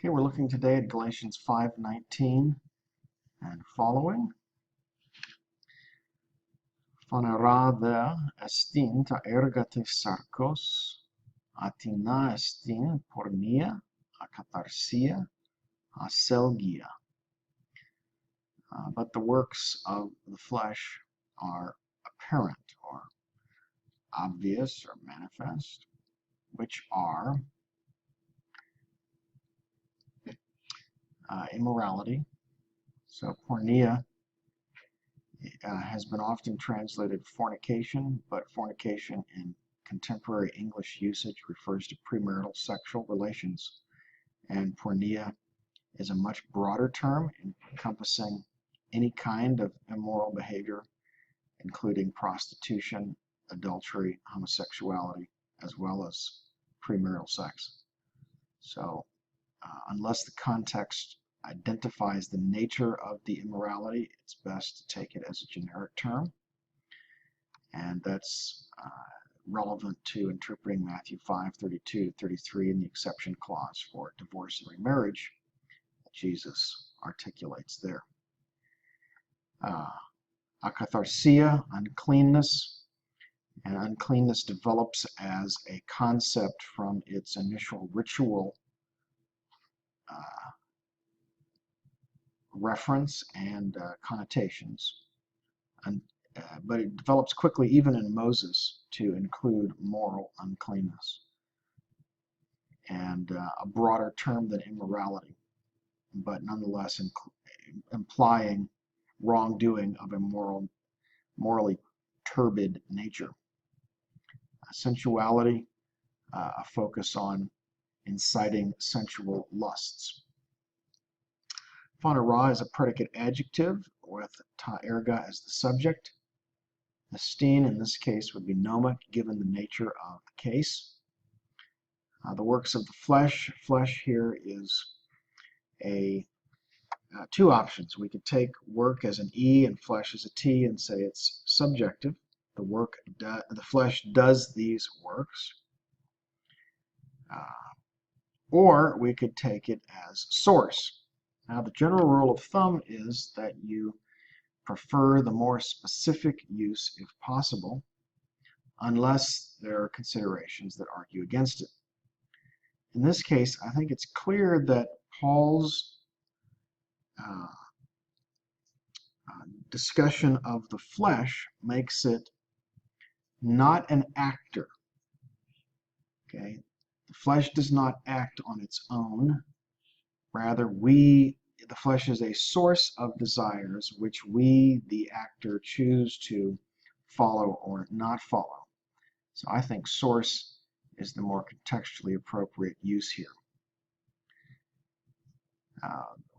Okay, we're looking today at Galatians 5:19 and following. Phanerade estin ta ergate sarkos, atina estin pornia, akatharsia, aselgia. But the works of the flesh are apparent or obvious or manifest, which are immorality. So porneia has been often translated fornication, but fornication in contemporary English usage refers to premarital sexual relations, and porneia is a much broader term encompassing any kind of immoral behavior, including prostitution, adultery, homosexuality, as well as premarital sex. So unless the context identifies the nature of the immorality, it's best to take it as a generic term. And that's relevant to interpreting Matthew 5:32-33 in the exception clause for divorce and remarriage that Jesus articulates there. Akatharsia, uncleanness, and uncleanness develops as a concept from its initial ritual reference and connotations, but it develops quickly, even in Moses, to include moral uncleanness and a broader term than immorality, but nonetheless implying wrongdoing of a morally turbid nature. Sensuality, a focus on inciting sensual lusts. Phanera is a predicate adjective with ta erga as the subject. Estin in this case would be gnomic given the nature of the case. The works of the flesh. Flesh here is two options. We could take work as an E and flesh as a T and say it's subjective. The flesh does these works. Or we could take it as source. Now, the general rule of thumb is that you prefer the more specific use if possible, unless there are considerations that argue against it. In this case, I think it's clear that Paul's discussion of the flesh makes it not an actor. Okay? The flesh does not act on its own. Rather, the flesh is a source of desires which we, the actor, choose to follow or not follow. So I think source is the more contextually appropriate use here.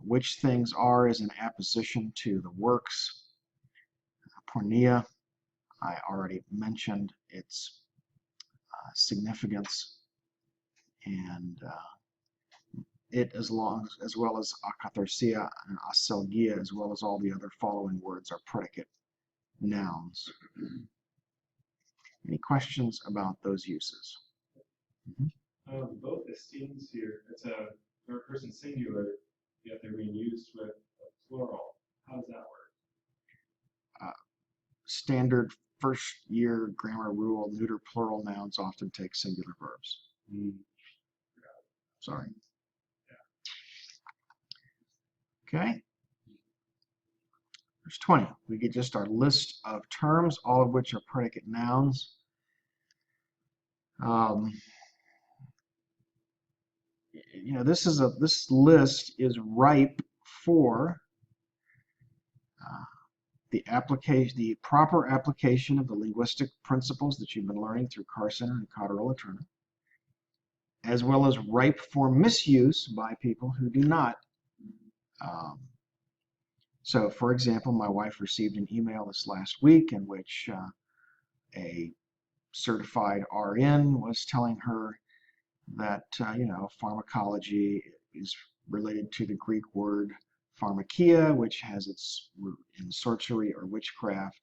Which things are is an apposition to the works. Porneia, I already mentioned its significance, and it as well as akatharsia and aselgia, as well as all the other following words, are predicate nouns. Any questions about those uses? Both esteems here, it's a third person singular, yet they're being used with a plural. How does that work? Standard first year grammar rule, neuter plural nouns often take singular verbs. Sorry. Okay. Verse 20. We get just our list of terms, all of which are predicate nouns. This list is ripe for the proper application of the linguistic principles that you've been learning through Carson and Cotterola Turner, as well as ripe for misuse by people who do not. So, for example, my wife received an email this last week in which a certified RN was telling her that pharmacology is related to the Greek word pharmakia, which has its root in sorcery or witchcraft,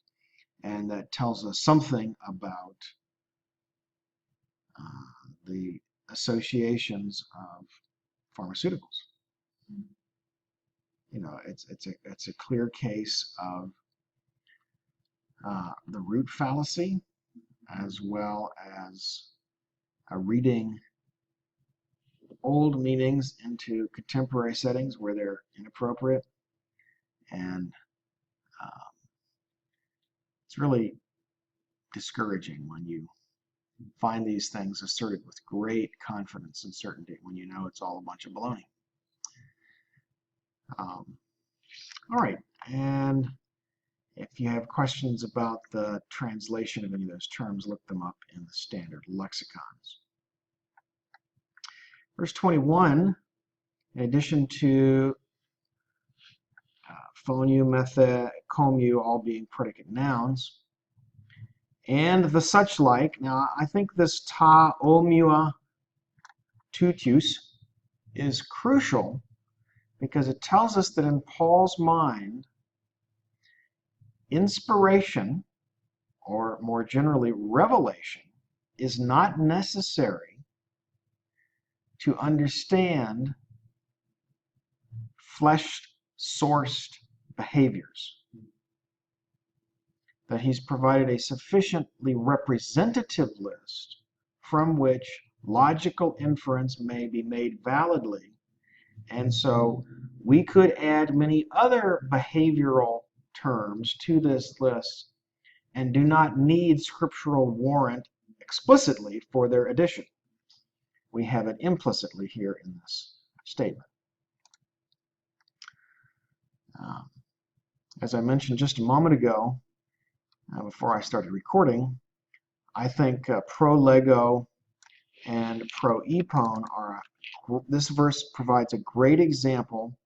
and that tells us something about the associations of pharmaceuticals. it's a clear case of the root fallacy, as well as reading old meanings into contemporary settings where they're inappropriate. And it's really discouraging when you find these things asserted with great confidence and certainty when you know it's all a bunch of baloney. All right, and if you have questions about the translation of any of those terms, look them up in the standard lexicons. Verse 21, in addition to phonu, methe, komu, all being predicate nouns, and the such like. Now, I think this ta omua tutius is crucial because it tells us that in Paul's mind, inspiration, or more generally, revelation, is not necessary to understand flesh-sourced behaviors. That he's provided a sufficiently representative list from which logical inference may be made validly. And so we could add many other behavioral terms to this list and do not need scriptural warrant explicitly for their addition. We have it implicitly here in this statement. As I mentioned just a moment ago, before I started recording, I think pro-lego and pro-epon this verse provides a great example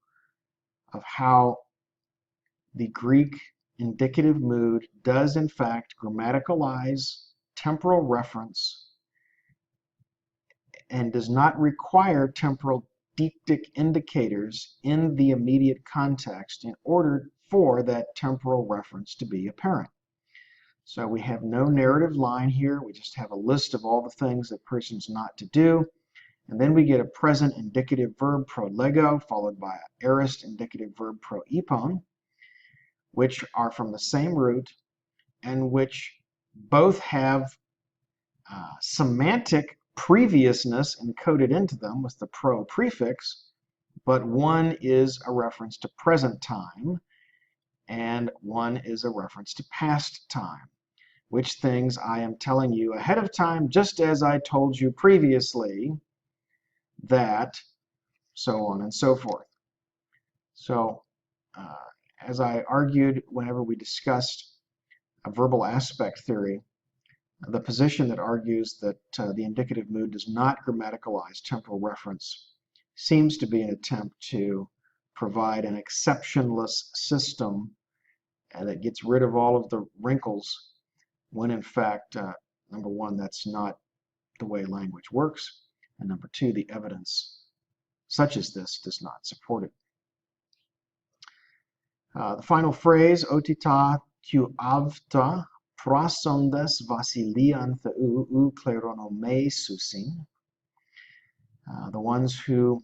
of how the Greek indicative mood does in fact grammaticalize temporal reference and does not require temporal deictic indicators in the immediate context in order for that temporal reference to be apparent. So we have no narrative line here. We just have a list of all the things that person's not to do. And then we get a present indicative verb pro-lego followed by an aorist indicative verb pro-epon, which are from the same root and which both have semantic previousness encoded into them with the pro prefix, but one is a reference to present time and one is a reference to past time. Which things I am telling you ahead of time, just as I told you previously, that, so on and so forth. So, as I argued whenever we discussed a verbal aspect theory, the position that argues that the indicative mood does not grammaticalize temporal reference seems to be an attempt to provide an exceptionless system that gets rid of all of the wrinkles when in fact, number one, that's not the way language works, and number two, the evidence such as this does not support it. The final phrase, otita tu avta prasondes vasilian theu u kleronome susin. The ones who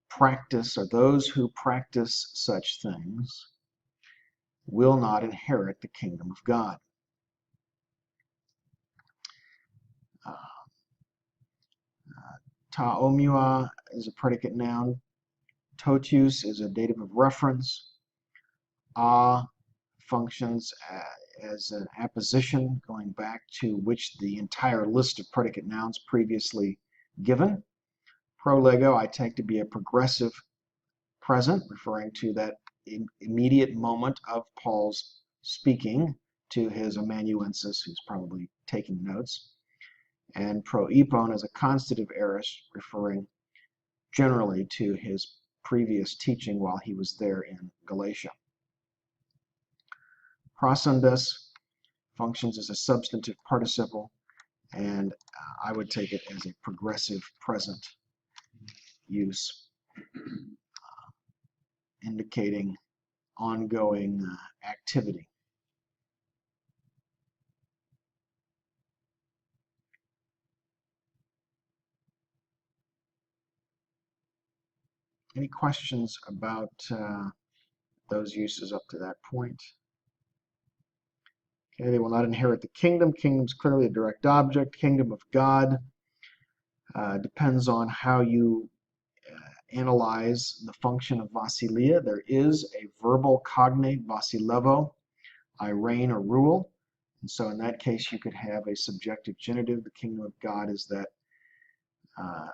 practice, or those who practice such things, will not inherit the kingdom of God. Ta omua is a predicate noun. Totius is a dative of reference. A functions as an apposition going back to which the entire list of predicate nouns previously given. Pro-lego I take to be a progressive present, referring to that immediate moment of Paul's speaking to his amanuensis, who's probably taking notes. And pro-epon as a constative aorist, referring generally to his previous teaching while he was there in Galatia. Prosondes functions as a substantive participle, and I would take it as a progressive present use, indicating ongoing activity. Any questions about those uses up to that point? Okay, they will not inherit the kingdom. Kingdom's clearly a direct object. Kingdom of God depends on how you analyze the function of Vasilia. There is a verbal cognate, Vasilevo, I reign or rule. And so in that case, you could have a subjective genitive. The kingdom of God is that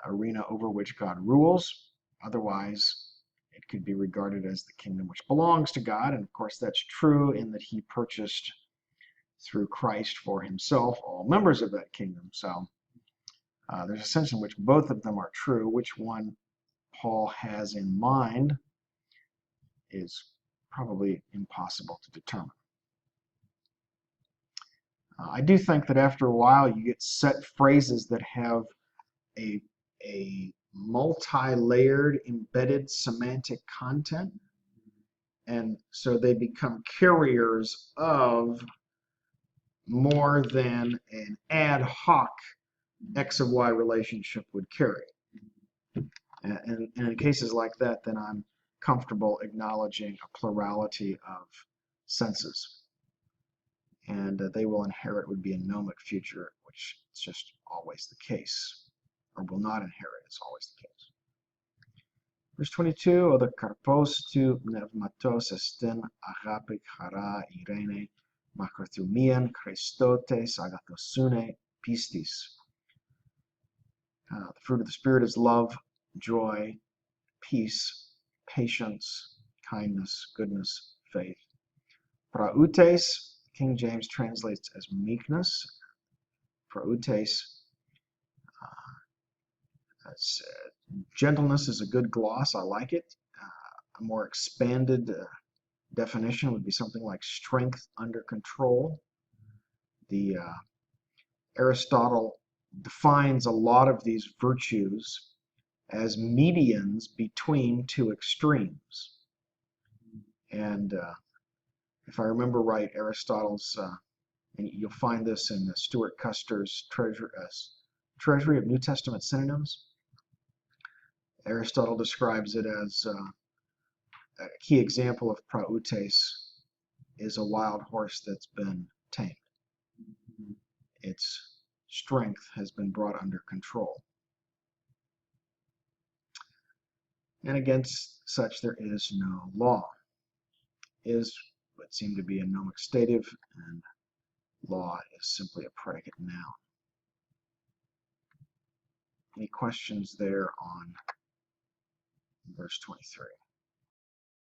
arena over which God rules. Otherwise, it could be regarded as the kingdom which belongs to God. And of course, that's true in that he purchased through Christ for himself all members of that kingdom. So there's a sense in which both of them are true. Which one Paul has in mind is probably impossible to determine. I do think that after a while you get set phrases that have a multi-layered embedded semantic content, and so they become carriers of more than an ad hoc X of Y relationship would carry. And in cases like that, then I'm comfortable acknowledging a plurality of senses. And they will inherit would be a gnomic future, which is just always the case, or will not inherit is always the case. Verse 22, o the karpos tu pneumatos esten agape chara irene macrothumian Christotes agathosune pistis. The fruit of the Spirit is love, joy, peace, patience, kindness, goodness, faith. Prautes, King James translates as meekness. Prautes, gentleness is a good gloss. I like it. A more expanded definition would be something like strength under control. Aristotle defines a lot of these virtues as medians between two extremes. And if I remember right, Aristotle's, and you'll find this in Stuart Custer's Treasury of New Testament Synonyms, Aristotle describes it as a key example of prautes is a wild horse that's been tamed. Its strength has been brought under control. And against such there is no law. Is would seem to be a gnomic stative, and law is simply a predicate noun. Any questions there on verse 23?